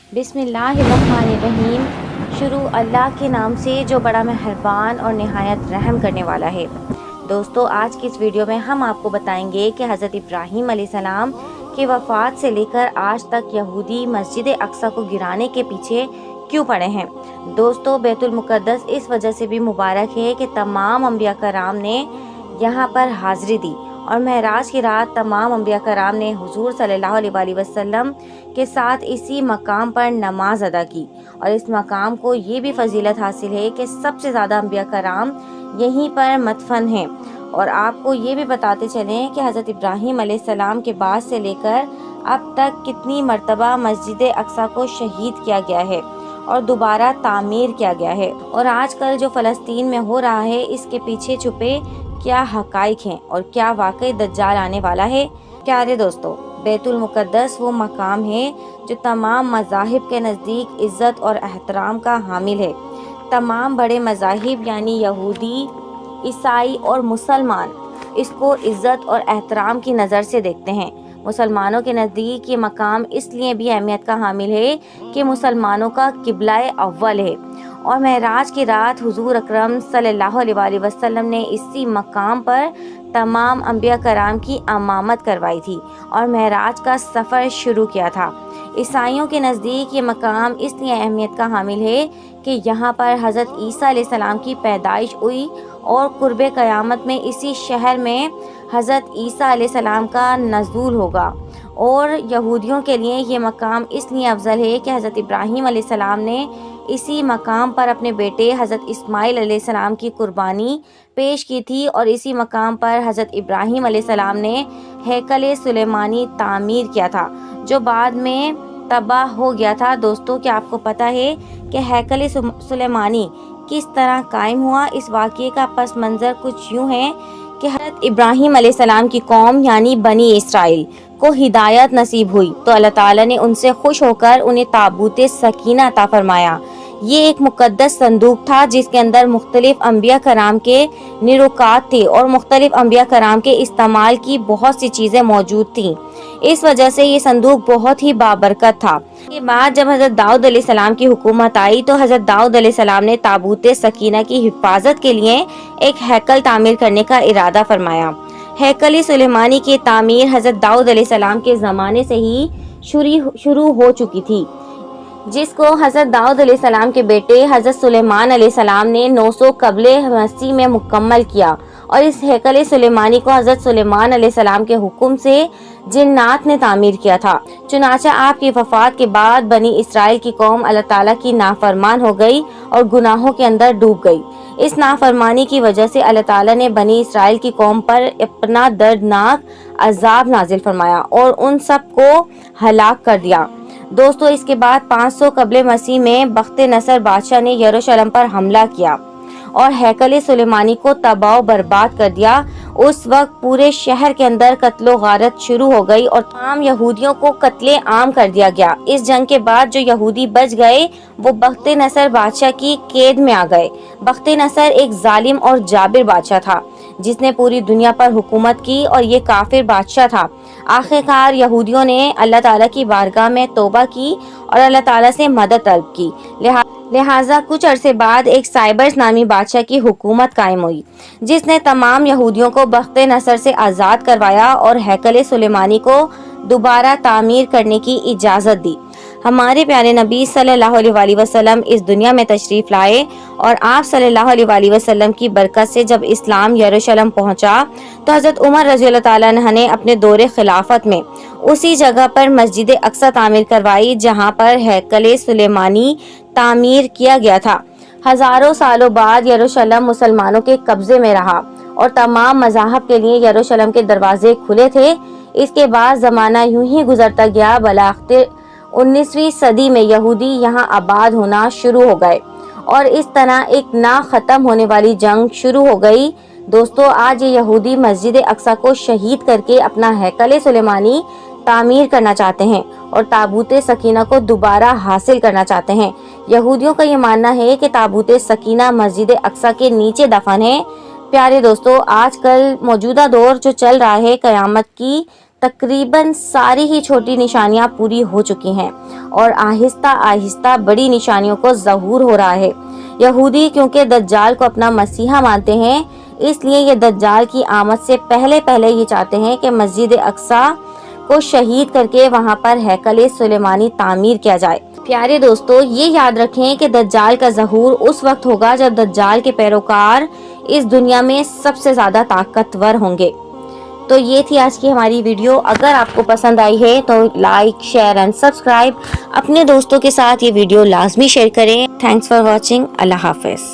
बिस्मिल्लाहिर्रहमानिर्रहीम। शुरू अल्लाह के नाम से जो बड़ा मेहरबान और निहायत रहम करने वाला है। दोस्तों, आज की इस वीडियो में हम आपको बताएंगे कि हज़रत इब्राहीम अलैहिस्सलाम की वफ़ात से लेकर आज तक यहूदी मस्जिद अक्सा को गिराने के पीछे क्यों पड़े हैं। दोस्तों, बैतुल मुक़द्दस इस वजह से भी मुबारक है कि तमाम अंबिया कराम ने यहाँ पर हाज़िरी दी और महराज की रात तमाम अंबिया कराम ने हुजूर सल्लल्लाहु अलैहि वसल्लम के साथ इसी मकाम पर नमाज अदा की। और इस मकाम को ये भी फजीलत हासिल है कि सबसे ज़्यादा अंबिया कराम यहीं पर मदफन हैं। और आपको ये भी बताते चलें कि हज़रत इब्राहीम अलैहिस्सलाम के बाद से लेकर अब तक कितनी मरतबा मस्जिद अक्सा को शहीद किया गया है और दोबारा तामीर किया गया है। और आजकल जो फ़लस्तीन में हो रहा है, इसके पीछे छुपे क्या हक़ाइक़ हैं और क्या वाकई दज्जाल आने वाला है। प्यारे दोस्तों, बैतुल मुक़द्दस वो मकाम है जो तमाम मज़ाहिब के नज़दीक इज़्ज़त और एहतराम का हामिल है। तमाम बड़े मज़ाहिब यानी यहूदी, ईसाई और मुसलमान इसको इज़्ज़त और एहतराम की नज़र से देखते हैं। मुसलमानों के नज़दीक ये मकाम इसलिए भी अहमियत का हामिल है कि मुसलमानों का किबला अव्वल है और महराज की रात हुजूर अकरम सल्लल्लाहु अलैहि वसल्लम ने इसी मकाम पर तमाम अंबिया कराम की अमामत करवाई थी और महराज का सफ़र शुरू किया था। ईसाइयों के नज़दीक ये मकाम इसलिए अहमियत का हामिल है कि यहाँ पर हज़रत ईसा अलैहिस्सलाम की पैदाइश हुई और कुर्बे क़यामत में इसी शहर में हज़रत ईसा अलैहिस्सलाम का नज़ूल होगा। और यहूदियों के लिए ये मकाम इसलिए अफजल है कि हज़रत इब्राहीम अलैहिस्सलाम ने इसी मकाम पर अपने बेटे हज़रत इस्माइल अलैहिस्सलाम की कुर्बानी पेश की थी और इसी मकाम पर हज़रत इब्राहीम अलैहिस्सलाम ने हैकल सुलेमानी तामीर किया था, जो बाद में तबाह हो गया था। दोस्तों, क्या आपको पता है कि हैकल सुलेमानी किस तरह कायम हुआ? इस वाक़ये का पस मंज़र कुछ यूँ है कि हज़रत इब्राहीम अलैहिस्सलाम की कौम यानी बनी इसराइल को हिदायत नसीब हुई तो अल्लाह ताला ने उनसे खुश होकर उन्हें ताबूत सकीना अता फरमाया। ये एक मुक़द्दस संदूक था जिसके अंदर मुख्तलिफ अंबिया कराम के निरुकात थे और मुख्तलिफ अंबिया कराम के इस्तेमाल की बहुत सी चीज़ें मौजूद थीं। इस वजह से ये संदूक बहुत ही बाबरकत था। के बाद जब हज़रत दाऊद अलैहिस्सलाम की हुकूमत आई तो हज़रत दाऊद अलैहिस्सलाम ने ताबूत सकीना की हिफाजत के लिए एक हैकल तामीर करने का इरादा फरमाया। हैकल सुलेमानी की तामीर हज़रत दाऊद अलैहिस्सलाम के ज़माने से ही शुरू हो चुकी थी, जिसको हज़रत दाऊद अलैहिस्सलाम के बेटे हज़रत सुलेमान अलैहिस्सलाम ने 900 कबले मसीह में मुकम्मल किया। और इस हैकल सुलेमानी को हज़रत सुलेमान अलैहिस्सलाम के हुक्म से जिन्नात ने तामीर किया था। चुनाचा आपकी वफ़ात के बाद बनी इसराइल की कौम अल्लाह ताला की नाफरमान हो गई और गुनाहों के अंदर डूब गई। इस नाफरमानी की वजह से अल्लाह ताला ने बनी इसराइल की कौम पर अपना दर्दनाक अजाब नाजिल फरमाया और उन सब को हलाक कर दिया। दोस्तों, इसके बाद 500 कबले मसीह में बख्त नसर बादशाह ने यरूशलेम पर हमला किया और हैकल सुलेमानी को तबाह बर्बाद कर दिया। उस वक्त पूरे शहर के अंदर कत्लो गारत शुरू हो गई और तमाम यहूदियों को कत्ले आम कर दिया गया। इस जंग के बाद जो यहूदी बच गए वो बख्त नसर बादशाह की कैद में आ गए। बख्त नसर एक जालिम और जाबिर बादशाह था जिसने पूरी दुनिया पर हुकूमत की और ये काफिर बादशाह था। आखिरकार यहूदियों ने अल्लाह ताला की बारगाह में तौबा की और अल्लाह ताला से मदद तलब की। लिहाजा कुछ अरसे बाद एक साइबर्स नामी बादशाह की हुकूमत कायम हुई जिसने तमाम यहूदियों को बख्त नसर से आज़ाद करवाया और हैकल सुलेमानी को दोबारा तामीर करने की इजाज़त दी। हमारे प्यारे नबी सल्लल्लाहु अलैहि वसल्लम इस दुनिया में तशरीफ़ लाए और आप सल्लल्लाहु अलैहि वसल्लम की बरकत से जब इस्लाम यरूशलेम पहुंचा तो हज़रत उमर रज़ियल्लाहु ताला अन्हु ने अपने दौरे खिलाफत में उसी जगह पर मस्जिद अक्सा तामीर करवाई जहां पर हैकल सुलेमानी तामीर किया गया था। हज़ारों सालों बाद यरूशलेम मुसलमानों के कब्जे में रहा और तमाम मज़ाहब के लिए यरूशलेम के दरवाजे खुले थे। इसके बाद ज़माना यूं ही गुजरता गया। बलाख्तिर 19वीं सदी में यहूदी यहाँ आबाद होना शुरू हो गए और इस तरह एक ना ख़त्म होने वाली जंग शुरू हो गई। दोस्तों, आज ये यहूदी मस्जिद अक्सा को शहीद करके अपना हैकल सुलेमानी तामीर करना चाहते हैं और ताबूत सकीना को दोबारा हासिल करना चाहते हैं। यहूदियों का ये मानना है कि ताबूत सकीना मस्जिद अक्सा के नीचे दफन है। प्यारे दोस्तों, आजकल मौजूदा दौर जो चल रहा है क़यामत की تقریباً ساری ہی چھوٹی نشانیاں پوری ہو چکی ہیں اور آہستہ آہستہ بڑی نشانیوں کو ظہور ہو رہا ہے۔ یہودی کیونکہ دجال کو اپنا مسیحا مانتے ہیں، اس لیے یہ دجال کی آمد سے پہلے یہ چاہتے ہیں کہ مسجد اقصی کو شہید کر کے وہاں پر ہیکل سلیمانی تعمیر کیا جائے۔ پیارے دوستو، یہ یاد رکھیں کہ دجال کا ظہور اس وقت ہوگا جب دجال کے پیروکار اس دنیا میں سب سے زیادہ طاقتور ہوں گے۔ تو یہ تھی آج کی ہماری ویڈیو۔ اگر آپ کو پسند آئی ہے تو لائک، شیئر اینڈ سبسکرائب۔ اپنے دوستوں کے ساتھ یہ ویڈیو لازمی شیئر کریں۔ Thanks for watching. اللہ حافظ۔